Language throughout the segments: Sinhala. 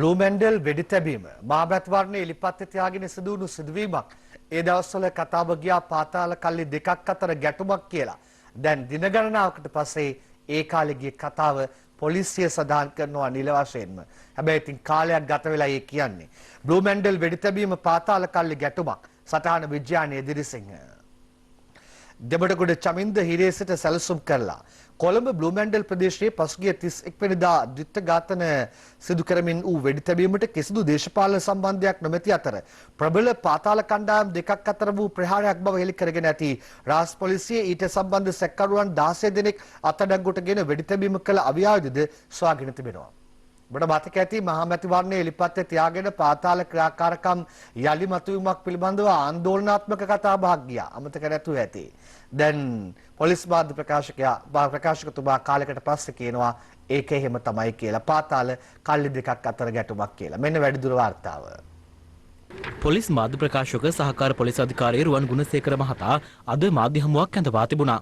බ්ලූ මැන්ඩල් වෙඩි තැබීම මහබැත් වර්ණයේ එලිපත්te තියාගෙන සිදු වුණු සිදුවීමක් ඒ දවස්වල කතාව ගියා පාතාල කල්ලි දෙකක් අතර ගැටුමක් කියලා. දැන් දින ගණනාවකට පස්සේ ඒ කාලේ ගිය කතාව පොලිසිය සඳහන් කරනවා නිල වශයෙන්ම. හැබැයි ඉතින් කාලයක් ගත වෙලා ඒ කියන්නේ. බ්ලූ මැන්ඩල් වෙඩි තැබීම පාතාල කල්ලි ගැටුමක්. සටහන විජ්‍යානී දිරිසිංහ. දෙබඩගොඩ චමින්ද හිරේ සිට සැලසුම් කරලා කොළඹ බ්ලූ මැන්ඩල් ප්‍රදේශයේ පසුගිය 31 වෙනිදා ද්විත්ව ඝාතන සිදු කරමින් වූ වෙඩි තැබීමට කිසිදු දේශපාලන සම්බන්ධයක් නොමැති අතර ප්‍රබල පාතාල කණ්ඩායම් දෙකක් අතර වූ ප්‍රහාරයක් බව හෙළි කරගෙන ඇති රාජ් පොලිසිය ඊට සම්බන්ධ සැකකරුවන් 16 දෙනෙක් අත්අඩංගුවටගෙන වෙඩි තැබීම කළ අවියාවදද සොයාගෙන තිබෙනවා. ඔබට මතක ඇති මහමැති වර්ණයේ එලිපත්te තියාගෙන පාතාල ක්‍රියාකාරකම් යලි මතුවීමක් පිළිබඳව ආందోලනාත්මක කතා බහක් ගියා. අමතක නැතුව ඇති. දැන් පොලිස් මාධ්‍ය ප්‍රකාශකතුමා කාලයකට පස්සේ කියනවා ඒක එහෙම තමයි කියලා. පාතාල කල්ලි දෙකක් අතර ගැටුමක් කියලා. මෙන්න වැඩිදුර වාර්තාව. පොලිස් මාධ්‍ය ප්‍රකාශක සහකාර පොලිස් අධිකාරී රුවන් ගුණසේකර මහතා අද මාධ්‍ය හමුවක් ඇඳවා තිබුණා.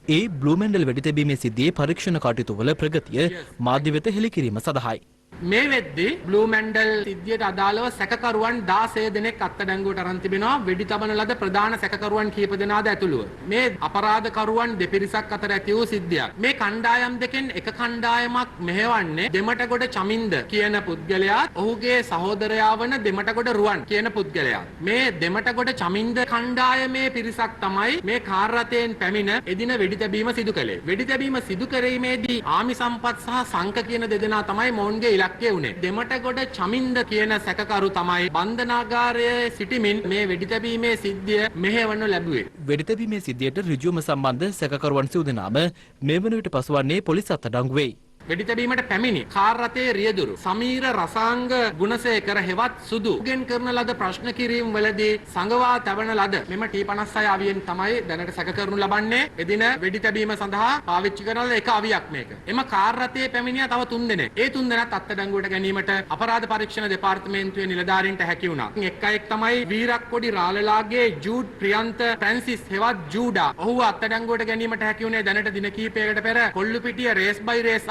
ඒ බ්ලූ මැන්ඩල් වෙඩි තැබීමේ සිද්ධියේ පරීක්ෂණ කටයුතුවල ප්‍රගතිය මාධ්‍ය වෙත හෙළි කිරීම සඳහායි. මේ වෙද්දී බ්ලූ මැන්ඩල් සිද්ධියට අදාළව සැකකරුවන් 16 දෙනෙක් අත්අඩංගුවට අරන් තිබෙනවා. වෙඩි තබන ලද ප්‍රධාන සැකකරුවන් කීප දෙනාද ඇතුළුව. මේ අපරාධකරුවන් දෙපිරිසක් අතර ඇති වූ සිද්ධියක්. මේ කණ්ඩායම් දෙකෙන් එක කණ්ඩායමක් මෙහෙවන්නේ දෙමටගොඩ චමින්ද කියන පුද්ගලයාත් ඔහුගේ සහෝදරයා වන දෙමටගොඩ රුවන් කියන පුද්ගලයාත්. මේ දෙමටගොඩ චමින්ද කණ්ඩායමේ පිරිසක් තමයි මේ කාර් රථයෙන් පැමිණ එදින වෙඩි තැබීම සිදු කළේ. වෙඩි තැබීම සිදු කිරීමේදී ආමි සම්පත් සහ සංක කියන දෙදෙනා තමයි මොවුන්ගේ ඉලක්කය වුණේ. දෙමටගොඩ චමින්ද කියන සැකකරු තමයි බන්ධනාගාරයේ සිටිමින් මේ වෙඩි තැබීමේ සිද්ධිය මෙහෙවනු ලැබුවේ. වෙඩි තැබීමේ සිද්ධියට ඍජුවම සම්බන්ධ සැකකරුවන් සිව් දෙනාම මේ වන විට පසුවන්නේ පොලිස් අත්අඩංගුවේ. වෙඩි තැබීමට පැමිණි කාර් රථයේ රියදුරු සමීර රසාංග ගුණසේකර හෙවත් සුදු ගෙන් කරන ලද ප්‍රශ්න කිරීම වලදී සංගවා තබන ලද මෙම T56 අවියෙන් තමයි දැනට සැක කරනු ලබන්නේ. එදින වෙඩි තැබීම සඳහා පාවිච්චි කරන ලද එක අවියක් මේක. එම කාර් රථයේ පැමිණියා තව 3 දෙනෙක්. ඒ 3 දෙනාත් අත්අඩංගුවට ගැනීමට අපරාධ පරීක්ෂණ දෙපාර්තමේන්තුවේ නිලධාරීන්ට හැකි වුණා. එක් අයෙක් තමයි වීරක්කොඩි රාළලාගේ ජූඩ් ප්‍රියන්ත ෆ්‍රැන්සිස් හෙවත් ජූඩා. ඔහු අත්අඩංගුවට ගැනීමට හැකි වුණේ දැනට දින කිහිපයකට පෙර කොල්ලුපිටිය රේස් බයි රේස්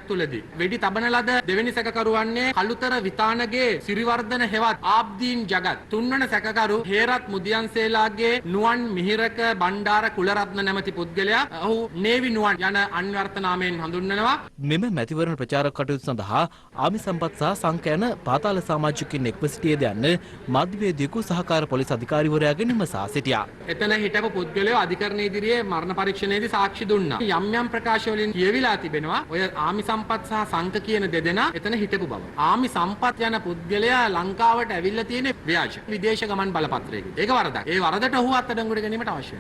තුලදී. වෙඩි තබන ලද දෙවෙනි සැකකරුවන්නේ කළුතර විතානගේ සිරිවර්ධන හෙවත් ආබ්දීන් ජගත්. තුන්වන සැකකරු හේරත් මුදියන්සේලාගේ නුවන් මිහිරක බණ්ඩාර කුලරත්න නැමැති පුද්ගලයා. ඔහු නේවි නුවන් යන අන්වර්ථ නාමයෙන් හඳුන්වනවා. මෙම මැතිවරණ ප්‍රචාරක කටයුතු සඳහා ආමි සම්පත් සහ සංක යන පාතාල සමාජිකින් එක්ව සිටියේද යන්න මාධ්‍යවේදියෙකු සහකාර පොලිස් අධිකාරිවරයාගෙන් විමසා සිටියා. එතන හිටපු පුද්ගලයෝ අධිකරණ ඉදිරියේ මරණ පරීක්ෂණයේදී සාක්ෂි දුන්නා. යම් යම් ප්‍රකාශ වලින් කියවිලා තිබෙනවා ඔය ආමි සම්පත් සහ සංක කියන දෙදෙනා එතන හිටපු බව. ආමි සම්පත් යන පුද්ගලයා ලංකාවට ඇවිල්ලා තියෙන ව්‍යාජ විදේශ ගමන් බලපත්‍රයකින්. ඒක වරදක්. ඒ වරදට ඔහු අත්අඩංගුවට ගැනීමට අවශ්‍යයි.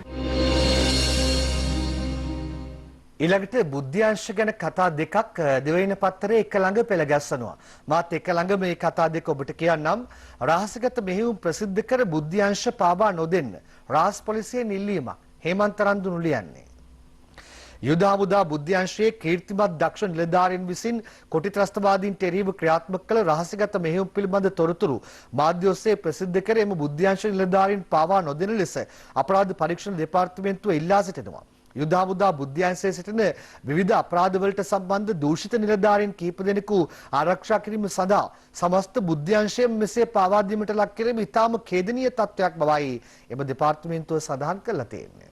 ඊළඟට බුද්ධ්‍යංශ ගැන කතා දෙකක් දෙවයින පත්තරේ එක ළඟ පෙළ ගැස්සනවා. මාත් එක ළඟ මේ කතා දෙක ඔබට කියන්නම්. රහසිගත මෙහෙයුම් ප්‍රසිද්ධ කර බුද්ධ්‍යංශ පාවා නොදෙන්න රාජ් පොලිසියෙන් ඉල්ලීමක් හේමන්ත රන්දුනු ලියන්නේ. යුද හමුදා බුද්ධ්‍යංශයේ කීර්තිමත් දක්ෂ නිලධාරීන් විසින් කොටි ත්‍රස්තවාදීන්ට එරෙහිව ක්‍රියාත්මක කළ රහසිගත මෙහෙයුම් පිළිබඳ තොරතුරු මාධ්‍ය ඔස්සේ ප්‍රසිද්ධ කර එම බුද්ධ්‍යංශ නිලධාරීන් පාවා නොදෙන ලෙස අපරාධ පරීක්ෂණ දෙපාර්තමේන්තුව ඉල්ලා සිටිනවා. යුද හමුදා බුද්ධ්‍යංශයේ සිටින විවිධ අපරාධවලට සම්බන්ධ දූෂිත නිලධාරීන් කිහිප දෙනෙකු ආරක්ෂා කිරීම සඳහා සමස්ත බුද්ධ්‍යංශයෙන් මෙසේ පාවා දීමට ලක් කිරීම ඉතාම ඛේදනීය තත්ත්වයක් බවයි එම දෙපාර්තමේන්තුව සඳහන් කරලා තියෙන්නේ.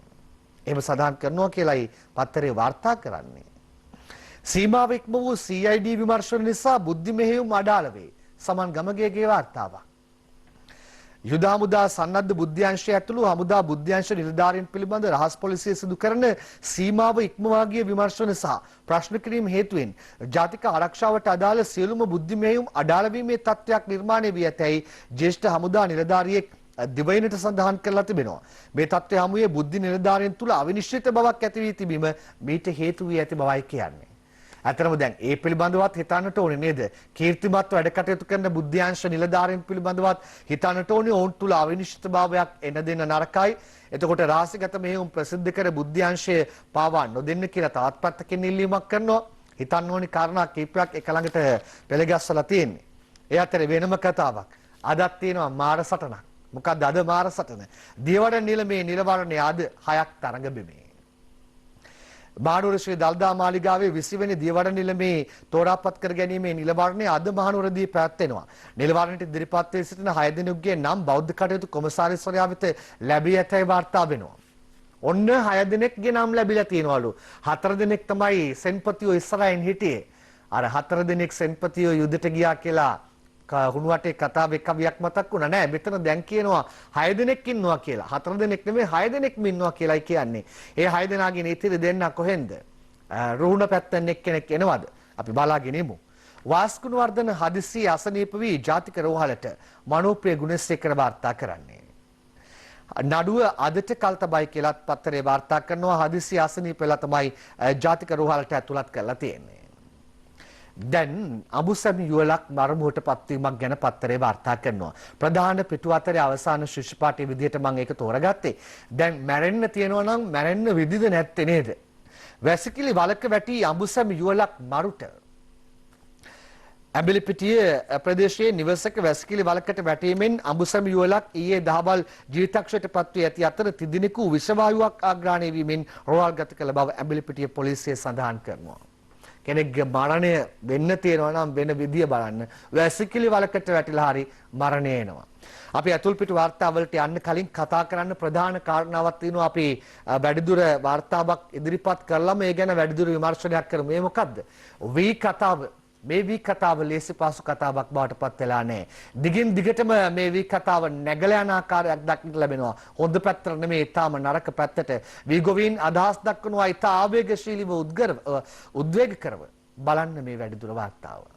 එහෙම සඳහන් කරනවා කියලායි පත්තරේ වාර්තා කරන්නේ. සීමාව ඉක්ම වූ CID විමර්ශන නිසා බුද්ධි මෙහෙයුම් අඩාල වේ. සමන් ගමගේගේ වාර්තාවක්. යුද හමුදා සන්නද්ධ බුද්ධ්‍යංශය ඇතුළු හමුදා බුද්ධ්‍යංශ නිලධාරීන් පිළිබඳ රහස් පොලිසිය සිදු කරන සීමාව ඉක්මවා ගිය විමර්ශන සහ ප්‍රශ්න කිරීම හේතුවෙන් ජාතික ආරක්ෂාවට අදාළ සියලුම බුද්ධි මෙහෙයුම් අඩාල වීමේ තත්ත්වයක් නිර්මාණය වී ඇතැයි ජ්‍යෙෂ්ඨ හමුදා නිලධාරියෙක් දිවයිනට සඳහන් කරලා තිබෙනවා. මේ තත්ත්වය හමුවේ බුද්ධි නිලධාරීන් තුල අවිනිශ්චිත බවක් ඇති වී තිබීම මීට හේතු වී ඇති බවයි කියන්නේ. අතරම දැන් ඒ පිළිබඳවත් හිතන්නට ඕනේ නේද? කීර්තිමත් වැඩ කටයුතු කරන බුද්ධ්‍යංශ නිලධාරීන් පිළිබඳවත් හිතන්නට ඕනේ ඔවුන් තුල අවිනිශ්චිත භාවයක් එන දෙන්න නරකයි. එතකොට රාශිගත මෙහෙයුම් ප්‍රසිද්ධ කර බුද්ධ්‍යංශය පාවා නොදෙන්න කියලා තවත් පැත්තකින් ඉල්ලීමක් කරනවා. හිතන්න ඕනි කාරණා කීපයක් එක ළඟට පෙළගස්සලා තියෙන්නේ. ඒ අතර වෙනම කතාවක්. අදත් තියෙනවා මාර සටනක්. මොකක්ද අද මාර සටන? දියවඩන නිලමේ නිලවරණයේ අද 6ක් තරඟ බිමේ. මහනුවර ශ්‍රී දල්දා මාලිගාවේ 20 වෙනි දියවඩන නිලමේ තෝරාපත් කර ගැනීමේ නිලවරණය අද මහනුවරදී පැවැත්වෙනවා. නිලවරණයට ඉදිරිපත් වී සිටින 6 දෙනෙකුගේ නම් බෞද්ධ කටයුතු කොමසාරිස්වරයා වෙත ලැබී ඇතැයි වාර්තා වෙනවා. ඔන්න 6 දෙනෙක්ගේ නම් ලැබිලා තියෙනවලු. 4 දෙනෙක් තමයි සෙන්පතියෝ ඉස්සරහින් හිටියේ. අර 4 දෙනෙක් සෙන්පතියෝ යුද්ධයට ගියා කියලා හුණුවටේ කතාවේ කවියක් මතක් වුණා නෑ. මෙතන දැන් කියනවා 6 දෙනෙක් ඉන්නවා කියලා. 4 දෙනෙක් නෙමෙයි 6 දෙනෙක්ම ඉන්නවා කියලායි කියන්නේ. ඒ 6 දෙනාගේ නීතිය දෙන්න කොහෙන්ද? රුහුණ පැත්තෙන් එක්කෙනෙක් එනවද? අපි බලාගෙන ඉමු. වාස්කුණවර්ධන හදිසි අසනීප වී ජාතික රෝහලට මනෝප්‍රිය ගුණසේකර වාර්තා කරන්නේ. නඩුව අදට කල්තබයි කියලාත් පත්තරේ වාර්තා කරනවා. හදිසි අසනීප වෙලා තමයි ජාතික රෝහලට ඇතුළත් කරලා තියෙන්නේ. දැන් අඹුසැමි යුවලක් මරමුවට පත්වීමක් ගැන පත්තරේ වාර්තා කරනවා. ප්‍රධාන පිටුවතරේ අවසාන ශිෂ්‍ය පාඨයේ විදිහට මම ඒක තෝරගත්තේ. දැන් මැරෙන්න තියෙනවා නම් මැරෙන්න විදිද නැත්තේ නේද? වැසිකිලි වලක වැටි අඹුසැමි යුවලක් මරුට ඇඹිලිපිටිය ප්‍රදේශයේ නිවසක වැසිකිලි වලකට වැටීමෙන් අඹුසැමි යුවලක් ඊයේ දහවල් ජීවිතක්ෂයට පත්වී ඇති අතර තිදෙනෙකු විෂවායුවක් ආග්‍රහණය වීමෙන් රෝහල්ගත කළ බව ඇඹිලිපිටිය පොලිසිය සඳහන් කරනවා. කෙනෙක්ගේ මරණය වෙන්න තියෙනවා නම් වෙන විදිය බලන්න. වැසිකිලි වලකට වැටිලා හරි මරණය එනවා. අපි අතුල්පිට වාර්තාවලට යන්න කලින් කතා කරන්න ප්‍රධාන කාරණාවක් තියෙනවා. අපි වැඩිදුර වාර්තාවක් ඉදිරිපත් කරලා මේ ගැන වැඩිදුර විමර්ශනයක් කරමු. මේ මොකද්ද? වී කතාව. මේ වී කතාව ලේසි පාසු කතාවක් බවට පත් වෙලා නැහැ. දිගින් දිගටම මේ වී කතාව නැගලා යන ආකාරයක් දක්නට ලැබෙනවා. හොඳ පැත්තට නෙමෙයි, ඊටාම නරක පැත්තට. වී ගොවීන් අදහස් දක්වනවා ඊට ආවේගශීලීව උද්වේග කරව. බලන්න මේ වැඩිදුර වාර්තාව.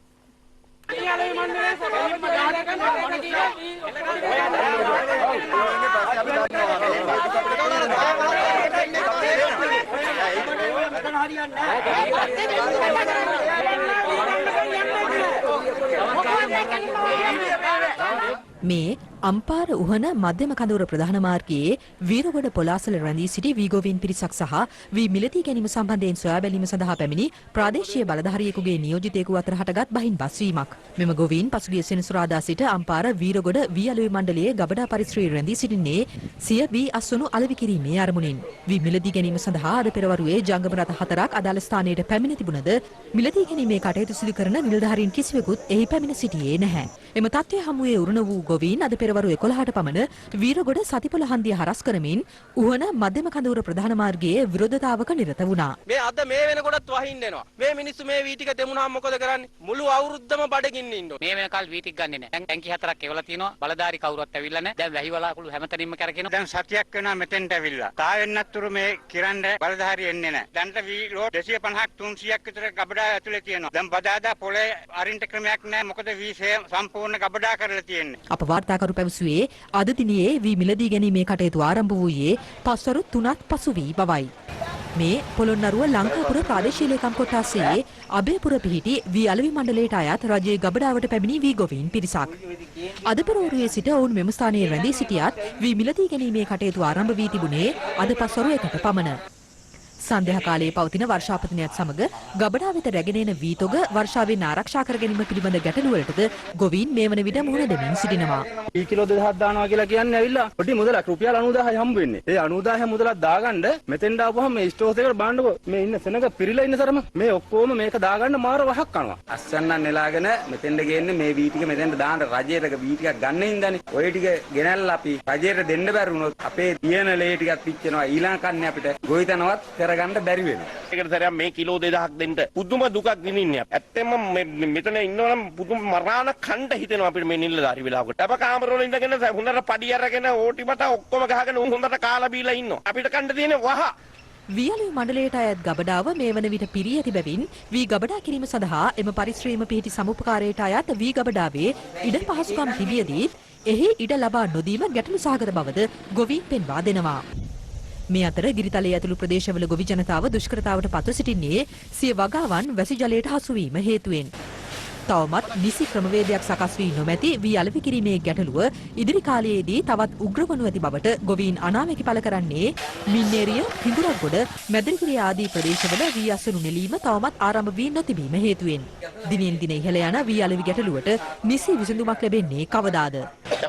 මේ අම්පාර උහන මධ්‍යම කඳවුර ප්‍රධාන මාර්ගයේ වීරගොඩ පොලාසල රැඳී සිටි වීගෝවින් පිරිසක් සහ වී මිලදී ගැනීම සම්බන්ධයෙන් සොයා බැලීම සඳහා පැමිණි ප්‍රාදේශීය බලධාරියෙකුගේ නියෝජිතයෙකු අතර හටගත් බහින් බස්වීමක්. මෙම ගොවීන් පසුගිය සෙනසුරාදා සිට අම්පාර වීරගොඩ වී අලුවි මණ්ඩලයේ ගබඩා පරිශ්‍රයේ රැඳී සිටින්නේ සිය වී අස්වනු අලෙවි කිරීමේ අරමුණින්. වී මිලදී ගැනීම සඳහා අද පෙරවරුවේ ජංගම රථ 4ක් අදාළ ස්ථානයට පැමිණ තිබුණද මිලදී ගැනීමේ කටයුතු සිදු කරන නිලධාරීන් කිසිවෙකුත් එහි පැමිණ සිටියේ නැහැ. එම තත්ත්වය හමුවේ උරුණ වූ ගොවීන් අද පෙරවරු 11ට පමණ වීරගොඩ සතිපොළ හන්දිය හරස් කරමින් උහන මධ්‍යම කඳවුර ප්‍රධාන මාර්ගයේ විරෝධතාවක නිරත වුණා. මේ අද මේ වෙනකොටත් වහින්න එනවා. මේ මිනිස්සු මේ වී ටික දෙමුණාම මොකද කරන්නේ? මුළු අවුරුද්දම බඩගින්න ඉන්නවා. මේ වෙනකල් වී ටික ගන්නෙ නැහැ. දැන් ටැංකි 4ක් එවලා තිනවා. බලධාරී කවුරුත් ඇවිල්ලා නැහැ. දැන් වැහි වලාකුළු හැමතැනින්ම කරකිනවා. දැන් සතියක් වෙනවා මෙතෙන්ට ඇවිල්ලා. තා වෙන්නත්තුරු මේ කිරන්න බලධාරී එන්නේ නැහැ. දැන්ට වී ලෝඩ් 250ක් 300ක් විතර ගබඩා ඇතුලේ තියෙනවා. දැන් බදාදා පොලේ අරින්ට ක්‍රමයක් නැහැ. මොකද වී සම්පූර්ණ ගබඩා කරලා තියෙන්නේ. අප වාර්තාකරු පැවසුවේ අද දිනේ වී මිලදී ගැනීමේ කටයුතු ආරම්භ වූයේ පස්වරු 3ක් පසු වී බවයි. මේ පොළොන්නරුව ලංකාපුර ප්‍රාදේශීය ලේකම් කොට්ටාසයේ අබේපුර පිහිටි වී අලෙවි මණ්ඩලයට අයත් රජයේ ගබඩාවට පැමිණි වී ගොවීන් පිරිසක්. අද පෙරවරුවේ සිට ඔවුන් මෙම ස්ථානයේ රැඳී සිටියත් වී මිලදී ගැනීමේ කටයුතු ආරම්භ වී තිබුණේ අද පස්වරු 1ට පමණ. සන්ධ්‍යා කාලයේ පවතින වර්ෂාපතනයත් සමග ගබඩා වෙත රැගෙන එන වී තොග වර්ෂාවෙන් ආරක්ෂා කර ගැනීම පිළිබඳ ගැටලු වලටද ගොවීන් මේ වන විට මුහුණ දෙමින් සිටිනවා. වී කිලෝ 2000ක් දානවා කියලා කියන්නේ ඇවිල්ලා පොඩි මුදලක් රුපියල් 90000යි හම්බ වෙන්නේ. ඒ 90000 මුදලක් දාගන්න මෙතෙන්ට ආවම මේ ස්ටෝස් එකට බාන්නකො මේ ඉන්න සෙනඟ පිරීලා ඉන්න තරම මේ ඔක්කොම මේක දාගන්න මාර වහක් කරනවා. අස්සන්නන් නෙලාගෙන මෙතෙන්ට ගේන්නේ මේ වී ටික මෙතෙන්ට දාන්න රජයට වී ටිකක් ගන්න හින්දානේ. ඔය ටික ගෙනල්ලා අපි රජයට දෙන්න බැරුණොත් අපේ තියෙන ලේ ටිකක් පිච්චෙනවා. ඊළඟ කන්නේ අපිට ගොවිතැනවත් කරගන්න බැරි වෙනවා. ඒකට සරයක් මේ කිලෝ 2000ක් දෙන්න පුදුම දුකක් විඳින්නේ. ඇත්තෙන්ම මෙතන ඉන්නවනම් පුදුම මරාණ ඛණ්ඩ හිතෙනවා අපිට මේ නිල්ලධාරි වෙලාවකට. අප කාමරවල ඉඳගෙන හොඳට පඩි අරගෙන ඕටි මට ඔක්කොම ගහගෙන හොඳට කාලා බීලා ඉන්නවා. අපිට කන්න තියෙන වහ. වී අලෙවි මණ්ඩලයට අයත් ගබඩාව මේ වන විට පිරී ඇති බැවින් වී ගබඩා කිරීම සඳහා එම පරිශ්‍රයේම පිහිටි සමුපකාරයට අයත් වී ගබඩාවේ ඉඩ පහසුකම් තිබියදී එහි ඉඩ ලබා නොදීම ගැටලු සහගත බවද ගොවීන් පෙන්වා දෙනවා. මේ අතර ගිරිතලයේ ඇතුළු ප්‍රදේශවල ගොවි ජනතාව දුෂ්කරතාවට පත්ව සිටින්නේ සිය වගාවන් වැසි ජලයට හසු වීම හේතුවෙන්. තවමත් නිසි ක්‍රමවේදයක් සකස් වී නොමැති වී අලෙවි කිරීමේ ගැටලුව ඉදිරි කාලයේදී තවත් උග්‍ර වනු ඇති බවට ගොවීන් අනාවැකි පළ කරන්නේ මින්නේරිය, හිඟුරක්ගොඩ, මැදිරිගිරිය ආදී ප්‍රදේශවල වී අසුණු නෙලීම තවමත් ආරම්භ වී නොතිබීම හේතුවෙන්. දිනෙන් දින ඉහළ යන වී අලෙවි ගැටලුවට නිසි විසඳුමක් ලැබෙන්නේ කවදාද?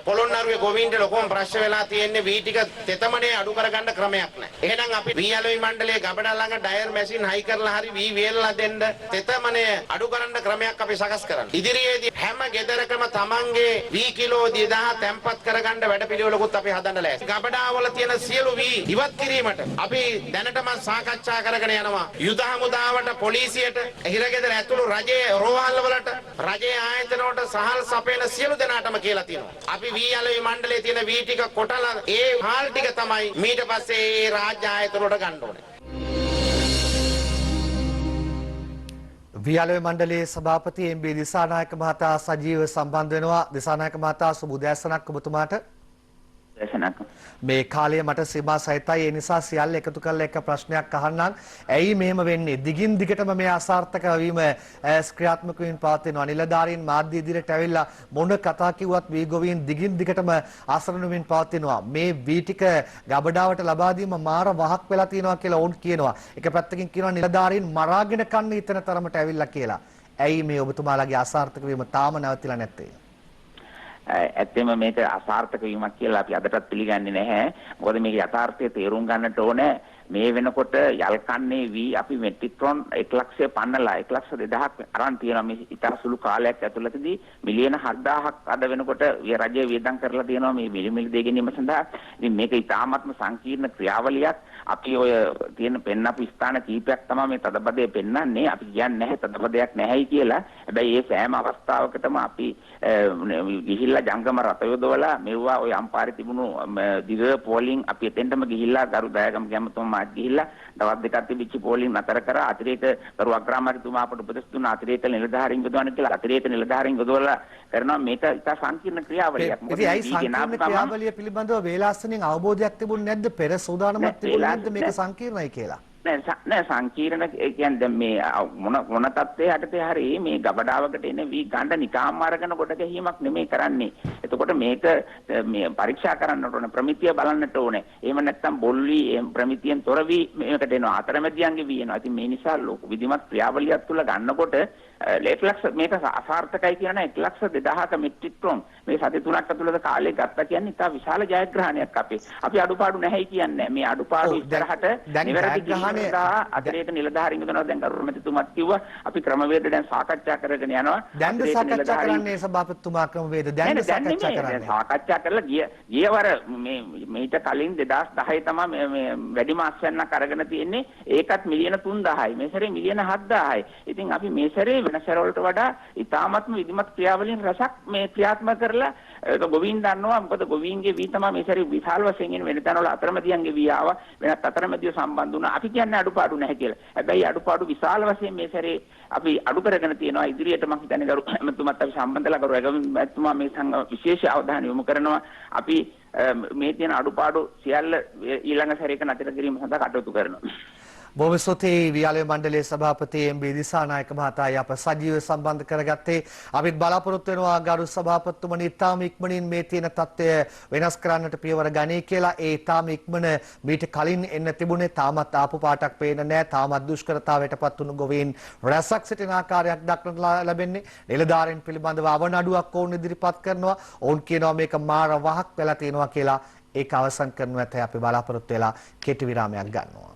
පොළොන්නරුවේ ගොවීන්ට ලොකුම ප්‍රශ්න වෙලා තියෙන්නේ වී ටික තෙතමනේ අඩු කරගන්න ක්‍රමයක් නැහැ. එහෙනම් අපි වී අලෙවි මණ්ඩලයේ ගබඩා ළඟ ඩයර් මැෂින් හයි කරලා හරි වී වේලලා දෙන්න තෙතමනේ අඩු කරන්න ක්‍රමයක් අපි සකස් කරන්න. ඉදිරියේදී හැම ගෙදරකම තමන්ගේ වී කිලෝ 2000 තැම්පත් කරගන්න වැඩපිළිවෙලකුත් අපි හදන්න ලෑස්ති. ගබඩාවල තියෙන සියලු වී ඉවත් කිරීමට අපි දැනටම සාකච්ඡා කරගෙන යනවා. යුද හමුදාවට, පොලිසියට, හිරගෙදර ඇතුළු රජයේ රෝහල් වලට, රජයේ ආයතන වලට සහල් සපයන සියලු දෙනාටම කියලා තියෙනවා. අපි වී අලෙවි මණ්ඩලයේ තියෙන වී ටික කොටලා ඒ හාල් ටික තමයි ඊට පස්සේ ඒ රාජ්‍ය ආයතන වලට ගන්න ඕනේ. වී අලෙවි මණ්ඩලයේ සභාපති එම්.බී. දිසානායක මහතා සජීව සම්බන්ධ වෙනවා. දිසානායක මහතා සුබ උදෑසනක් ඔබතුමාට. මේ කාලය මට සීමා සහිතයි. ඒ නිසා සියල්ල එකතු කරලා එක ප්‍රශ්නයක් අහන්නම්. ඇයි මෙහෙම වෙන්නේ? දිගින් දිගටම මේ අසාර්ථක වීම ක්‍රියාත්මක වීම පවතිනවා. නිලධාරීන් මාධ්‍ය ඉදිරියට ඇවිල්ලා මොන කතා කිව්වත් වී ගොවීන් දිගින් දිගටම අසරණ වෙමින් පවතිනවා. මේ වී ටික ගබඩාවට ලබා දීම මාර වහක් වෙලා තියෙනවා කියලා ඔවුන් කියනවා. එක පැත්තකින් කියනවා නිලධාරීන් මරාගෙන කන්න හිතන තරමට ඇවිල්ලා කියලා. ඇයි මේ ඔබතුමාලාගේ අසාර්ථක වීම තාම නැවතිලා නැත්තේ? ඇත්තම මේක අසාර්ථක වීමක් කියලා අපි අදටත් පිළිගන්නේ නැහැ. මොකද මේක යථාර්ථය තේරුම් ගන්නට ඕනේ. මේ වෙනකොට යල්කන්නේ වී අපි මෙට්‍රික් ටොන් 1,00,000 පන්නලා 1,02,000ක් අරන් තියෙනවා. මේ ඉතා සුළු කාලයක් ඇතුළතදී මිලියන 7,000ක් අද වෙනකොට රජය වියදම් කරලා තියෙනවා මේ මිලි දෙක ගැනීම සඳහා. ඉතින් මේක ඉතාමත්ම සංකීර්ණ ක්‍රියාවලියක්. අපි ඔය තියෙන පෙන්නපු ස්ථාන කීපයක් තමයි මේ තදබදය පෙන්වන්නේ. අපි කියන්නේ නැහැ තදබදයක් නැහැයි කියලා. හැබැයි මේ සෑම අවස්ථාවකටම අපි ගිහිල්ලා ජංගම රථ යොදවලා මෙවුවා ඔය අම්පාරේ තිබුණු දිග පෝලිං අපි එතෙන්ටම ගිහිල්ලා ගරු දයාගම කැමතුමා මාත් ගිහිල්ලා දවස් දෙකක් තිබිච්ච පෝලිං නතර කරා. අතිරේක ගරු අග්‍රාමාත්‍යතුමා අපට උපදෙස් දුන්නා අතිරේක නිලධාරීන් යොදවන්න කියලා. අතිරේක නිලධාරීන් යොදවලා කරනවා. මේක ඉතා සංකීර්ණ ක්‍රියාවලියක්. ඉතින් ඇයි සංකීර්ණ ක්‍රියාවලිය පිළිබඳව වේලාසනින් අවබෝධයක් තිබුණේ නැද්ද? පෙර සූදානමක් තිබුණේ නැද්ද මේක සංකීර්ණයි කියලා? නෑ සංකීර්ණ කියන්නේ දැන් මේ මොන තත්ත්වයේ යටතේ හරි මේ ගබඩාවකට එන වී ගන්න නිකාම් අරගෙන කොට ගැහිමක් නෙමෙයි කරන්නේ. එතකොට මේක මේ පරීක්ෂා කරන්නට ඕනේ, ප්‍රමිතිය බලන්නට ඕනේ. එහෙම නැත්නම් බොල්වි ප්‍රමිතියෙන් තොර වී මේකට එනවා. අතරමැදියන්ගේ වී එනවා. ඉතින් මේ නිසා ලොකු විධිමත් ක්‍රියාවලියක් තුල ගන්නකොට 1,00,000 මේක අසාර්ථකයි කියන 1,02,000ක මෙට්‍රික් ටොන් මේ සති 3ක් ඇතුළත කාලේ ගත්තා කියන්නේ ඉතා විශාල ජයග්‍රහණයක්. අපි අඩුපාඩු නැහැයි කියන්නේ. මේ අඩුපාඩු ඉස්සරහට නිවැරදි අතිරේක නිලධාරීන් යොදනවා. දැන් කරුමැතිතුමාත් කිව්වා අපි ක්‍රමවේද දැන් සාකච්ඡා කරගෙන යනවා. දැන් සාකච්ඡා කරන්නේ සභාපතිතුමා ක්‍රමවේද දැන් සාකච්ඡා කරන්නේ. සාකච්ඡා කරලා ගියවර මේට කලින් 2010 තමයි මේ වැඩිම අස්වැන්නක් අරගෙන තියෙන්නේ. ඒකත් මිලියන 3,000යි. මේ සැරේ මිලියන 7,000යි. ඉතින් අපි මේ සැරේ වෙනස වලට වඩා ඉතාමත්ම විධිමත් ක්‍රියාවලින් රසක් මේ ක්‍රියාත්මක කරලා ගොවීන් දන්නවා. මොකද ගොවීන්ගේ වී තමයි මේ සැරේ විශාල වශයෙන් වෙන තැන්වල අතරමැදියන්ගේ වී ආවා. වෙනත් අතරමැදියෝ සම්බන්ධ වුණා. අපි කියන්නේ අඩුපාඩු නැහැ කියලා. හැබැයි අඩුපාඩු විශාල වශයෙන් මේ සැරේ අපි අඩු කරගෙන තියෙනවා. ඉදිරියට මම හිතන්නේ ගරු එතුමාත් අපි සම්බන්ධලා ගරු එතුමා මේ සංඝ විශේෂ අවධානය යොමු කරනවා. අපි මේ තියෙන අඩුපාඩු සියල්ල ඊළඟ සැරේක නතර කිරීම සඳහා කටයුතු කරනවා. බොහොම ස්තුතියි වී අලෙවි මණ්ඩලයේ සභාපති එම්.බී. දිසානායක මහතායි අප සජීව සම්බන්ධ කරගත්තේ. අපිත් බලාපොරොත්තු වෙනවා ගරු සභාපතිතුමනි ඉතාම ඉක්මනින් මේ තියෙන තත්ත්වය වෙනස් කරන්නට පියවර ගනී කියලා. ඒ ඉතාම ඉක්මන මීට කලින් එන්න තිබුණේ තාමත් ආපු පාටක් පේන්නේ නැහැ. තාමත් දුෂ්කරතාවයටපත් වුණු ගොවීන් රැසක් සිටින ආකාරයක් දක්නට ලැබෙන්නේ. නිලධාරීන් පිළිබඳව අවනඩුවක් ඔවුන් ඉදිරිපත් කරනවා. ඔවුන් කියනවා මේක මාර වහක් වෙලා තියෙනවා කියලා. ඒක අවසන් කරනු ඇතයි අපි බලාපොරොත්තු වෙලා කෙටි විරාමයක් ගන්නවා.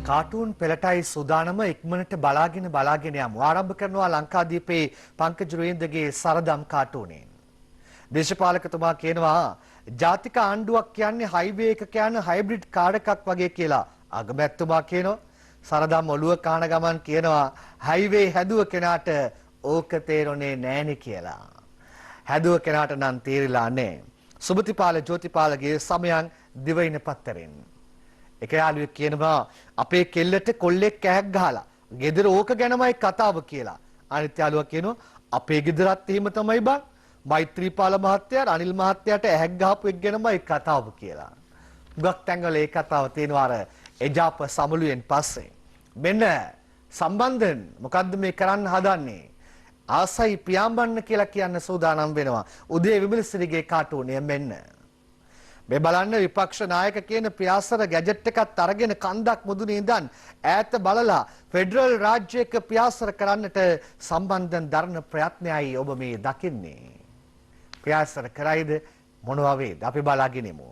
කාටූන් පෙළටයි සූදානම ඉක්මනට බලාගෙන යමු. ආරම්භ කරනවා ලංකාදීපේ පංකජ රුවේන්දගේ සරදම් කාටූනෙන්. දේශපාලකතුමා කියනවා ජාතික ආණ්ඩුවක් කියන්නේ හයිවේ එකක යන හයිබ්‍රිඩ් කාර් එකක් වගේ කියලා. අගමැතිතුමා කියනවා සරදම් ඔළුව කාන ගමන් කියනවා හයිවේ හැදුව කෙනාට ඕක තේරුනේ නෑනේ කියලා. හැදුව කෙනාට නම් තේරිලා නෑ. සුභතිපාල ජෝතිපාලගේ සමයන් දිවයින පත්තරෙන්. එක යාළුවෙක් කියනවා අපේ කෙල්ලට කොල්ලෙක් කෑක් ගහලා ගෙදර ඕක ගැනමයි කතාව කියලා. අනිත් යාළුවා කියනවා අපේ ගෙදරත් එහෙම තමයි බං. මෛත්‍රීපාල මහත්තයා අනිල් මහත්තයාට ඇහැක් ගහපු එක ගැනමයි කතාව කියලා. ගොක් තැන්වල ඒ කතාව තියෙනවා අර එජාප සමුළුවෙන් පස්සේ. මෙන්න සම්බන්ධයෙන් මොකද්ද මේ කරන්න හදන්නේ? ආසයි පියාඹන්න කියලා කියන්න සූදානම් වෙනවා. උදේ විමලසිරිගේ කාටුනේ මෙන්න. මේ බලන්න විපක්ෂ නායක කියන පියාසර ගැජට් එකත් අරගෙන කන්දක් මුදුනේ ඉඳන් ඈත බලලා ෆෙඩරල් රාජ්‍යයක පියාසර කරන්නට සම්බන්ධයෙන් දරන ප්‍රයත්නයයි ඔබ මේ දකින්නේ. පියාසර කරයිද මොනවා වේද අපි බලාගෙන ඉමු.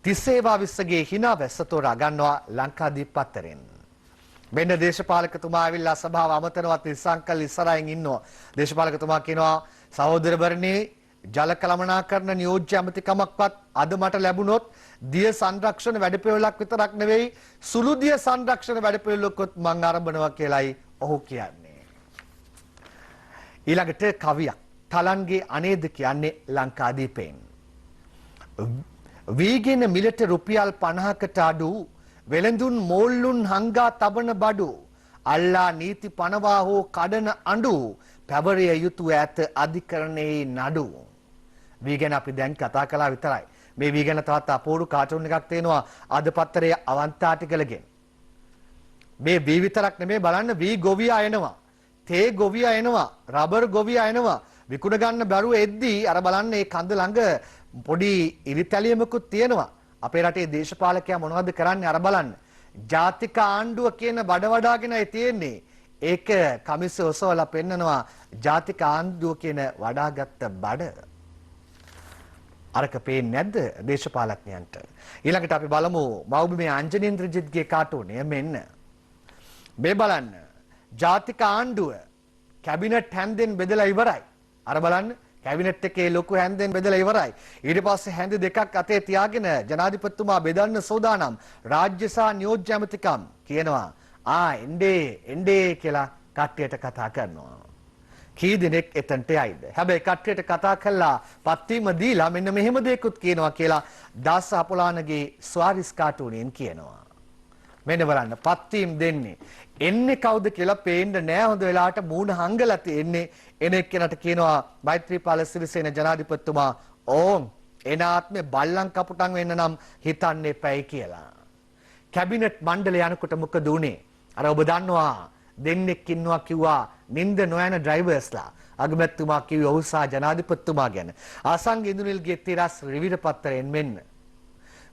තිස්සේවා විස්සගේ hina වැස්ස තෝරා ගන්නවා ලංකාදීප පත්තරෙන්. මෙන්න දේශපාලකතුමා ඇවිල්ලා සභාව අමතනවා තිස්සංකල් ඉස්සරහින් ඉන්නවා. දේශපාලකතුමා කියනවා සහෝදරවරණේ ජල කළමනාකරණ නියෝජ්‍ය ඇමතිකමක්වත් අද මට ලැබුණොත් දිය සංරක්ෂණ වැඩපිළිවෙලක් විතරක් නෙවෙයි සුළු දිය සංරක්ෂණ වැඩපිළිවෙලකුත් මම ආරම්භනවා කියලායි ඔහු කියන්නේ. ඊළඟට කවියක් තලන්ගේ අනේද කියන්නේ ලංකාදීපෙන්. වීගෙන මිලට රුපියල් 50කට අඩු වෙළඳුන් මෝල්ලුන් හංගා තබන බඩු අල්ලා නීති පනවා හෝ කඩන අඬු පැවරිය යුතු ඇත අධිකරණයේ නඩු. වී ගැන අපි දැන් කතා කළා විතරයි. මේ වී ගැන තවත් අපූර්ව කාටුන් එකක් තියෙනවා අද පත්තරයේ අවන්ත ආටිකලගෙන්. මේ වී විතරක් නෙමෙයි බලන්න වී ගොවියා එනවා. තේ ගොවියා එනවා. රබර් ගොවියා එනවා. විකුණ ගන්න බැරුව එද්දී අර බලන්න මේ කඳ ළඟ පොඩි ඉරිතැලියමකුත් තියෙනවා. අපේ රටේ දේශපාලකයා මොනවද කරන්නේ අර බලන්න. ජාතික ආණ්ඩුව කියන බඩ වඩාගෙනයි තියෙන්නේ. ඒක කමිස ඔසවලා පෙන්නනවා ජාතික ආණ්ඩුව කියන වඩාගත්ත බඩ. අරක පේන්නේ නැද්ද දේශපාලඥයන්ට? ඊළඟට අපි බලමු මව්බිමේ අංජනේන්ද්‍රජිත්ගේ කාටුනේ මෙන්න. මේ බලන්න ජාතික ආණ්ඩුව කැබිනට් හැන්දෙන් බෙදලා ඉවරයි. අර බලන්න කැබිනට් එකේ ලොකු හැන්දෙන් බෙදලා ඉවරයි. ඊට පස්සේ හැන්ද දෙකක් අතේ තියාගෙන ජනාධිපතිතුමා බෙදන්න සෝදානම්. රාජ්‍ය සහ නියෝජ්‍ය ඇමතිකම් කියනවා. එන්නේ කියලා කට්ටියට කතා කරනවා. කී දෙනෙක් එතනට යයිද? හැබැයි කට්ටියට කතා කළා පත්වීම දීලා මෙන්න මෙහෙම දෙයක්ත් කියනවා කියලා දාස අපොලානගේ ස්වාරිස් කාටුනෙන් කියනවා. මෙන්න බලන්න පත්වීම දෙන්නේ. එන්නේ කවුද කියලා පේන්න නෑ හොඳ වෙලාවට මූණ හංගලා තියෙන්නේ. එන එක්කෙනාට කියනවා මෛත්‍රීපාල සිරිසේන ජනාධිපතිතුමා ඕම් එන ආත්මේ බල්ලන් කපුටන් වෙන්න නම් හිතන්න එපයි කියලා. කැබිනට් මණ්ඩලය යනකොට මොකද උනේ? අර ඔබ දන්නවා දෙන්නෙක් ඉන්නවා කිව්වා නින්ද නොයන ඩ්‍රයිවර්ස්ලා. අගමැතිතුමා කිව්වේ ඔහු සහ ජනාධිපතිතුමා ගැන. ආසංග ඉන්දුනිල්ගේ තිරස් රිවිර පත්තරෙන් මෙන්න.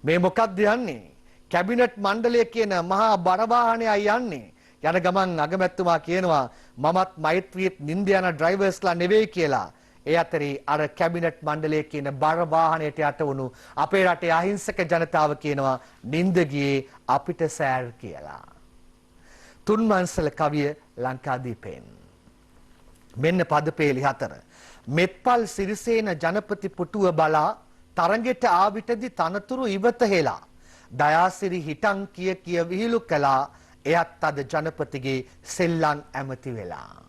මේ මොකක්ද යන්නේ? කැබිනට් මණ්ඩලය කියන මහා බර වාහනයයි යන්නේ. යන ගමන් අගමැතිතුමා කියනවා මමත් මෛත්‍රියත් නින්ද යන ඩ්‍රයිවර්ස්ලා නෙවෙයි කියලා. ඒ අතරේ අර කැබිනට් මණ්ඩලය කියන බර වාහනයට යට වුණු අපේ රටේ අහිංසක ජනතාව කියනවා නින්ද ගියේ අපිට සෑර් කියලා. තුන්වංශල කවිය ලංකාදීපෙන්. මෙන්න පදපේලි 4. මෙත්පල් සිරිසේන ජනපති පුටුව බලා තරඟෙට ආවිටදි තනතුරු ඉවත හෙලා. දයාසිරි හිටන් කිය විහිළු කළා. එයත් අද ජනපතිගේ සෙල්ලම් ඇමති වෙලා.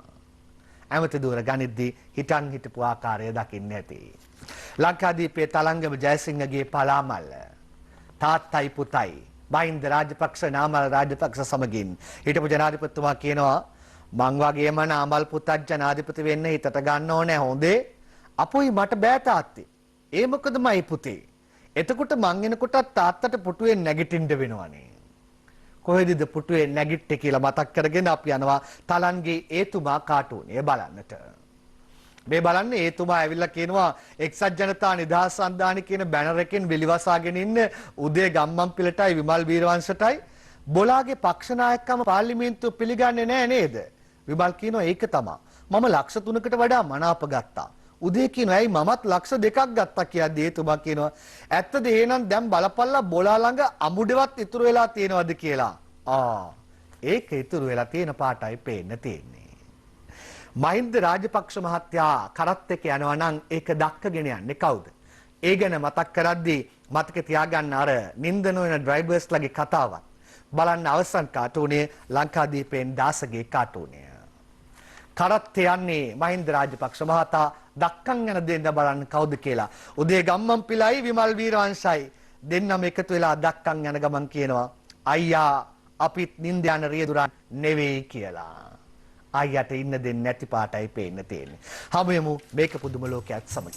ඇමති දුවර ගනිද්දී හිටන් හිටපු ආකාරය දකින්න ඇති. ලංකාදීපේ තලංගම ජයසිංහගේ පලාමල්ල තාත්තයි පුතයි මහින්ද රාජපක්ෂ නාමල් රාජපක්ෂ සමගින් හිටපු ජනාධිපතිතුමා කියනවා මං වගේම නාමල් පුතත් ජනාධිපති වෙන්න හිතට ගන්න ඕනේ හොඳේ. අපොයි මට බෑ තාත්තේ. ඒ මොකද මයි පුතේ. එතකොට මං එනකොට තාත්තට පුටුවේ නැගිටින්න වෙනවනේ. කොහෙදද පුටුවේ නැගිට්ටේ කියලා මතක් කරගෙන අපි යනවා තලන්ගේ ඒතුමා කාටුනේ බලන්නට. මේ බලන්න ඒතුමා ඇවිල්ලා කියනවා එක්සත් ජනතා නිදහස් සන්ධානය කියන බැනර් එකෙන් විලිවසාගෙන ඉන්න උදේ ගම්මන්පිලටයි විමල් වීරවංශටයි බොලාගේ පක්ෂ නායකකම පාර්ලිමේන්තුව පිළිගන්නේ නැහැ නේද? විමල් කියනවා ඒක තමයි. මම ලක්ෂ 3කට වඩා මනාප ගත්තා. උදේ කියනවා ඇයි මමත් ලක්ෂ 2ක් ගත්තා කියද්දී ඒතුමා කියනවා ඇත්තද එහෙනම් දැන් බලපල්ලා බොලා ළඟ අමුඩෙවත් ඉතුරු වෙලා තියෙනවද කියලා. ඒක ඉතුරු වෙලා තියෙන පාටයි පේන්න තියෙන්නේ. මහින්ද රාජපක්ෂ මහත්තයා කරත් එක්ක යනවා නම් ඒක දක්කගෙන යන්නේ කවුද? ඒ ගැන මතක් කරද්දී මතක තියාගන්න අර නින්ද නොවන ඩ්‍රයිවර්ස්ලාගේ කතාවත්. බලන්න අවසන් කාටුනේ ලංකාදීපෙන් දාසගේ කාටුනේ. කරත් යන්නේ මහින්ද රාජපක්ෂ මහතා දක්කන් යන දෙන්න බලන්න කවුද කියලා. උදේ ගම්මන්පිලයි විමල් වීරවංශයි දෙන්නම එකතු වෙලා දක්කන් යන ගමන් කියනවා අයියා අපිත් නින්ද යන රියදුරන් නෙවෙයි කියලා. ආයියට ඉන්න දෙන්නේ නැති පාටයි පේන්න තියෙන්නේ. හමුවෙමු මේක පුදුම ලෝකයක් සමග.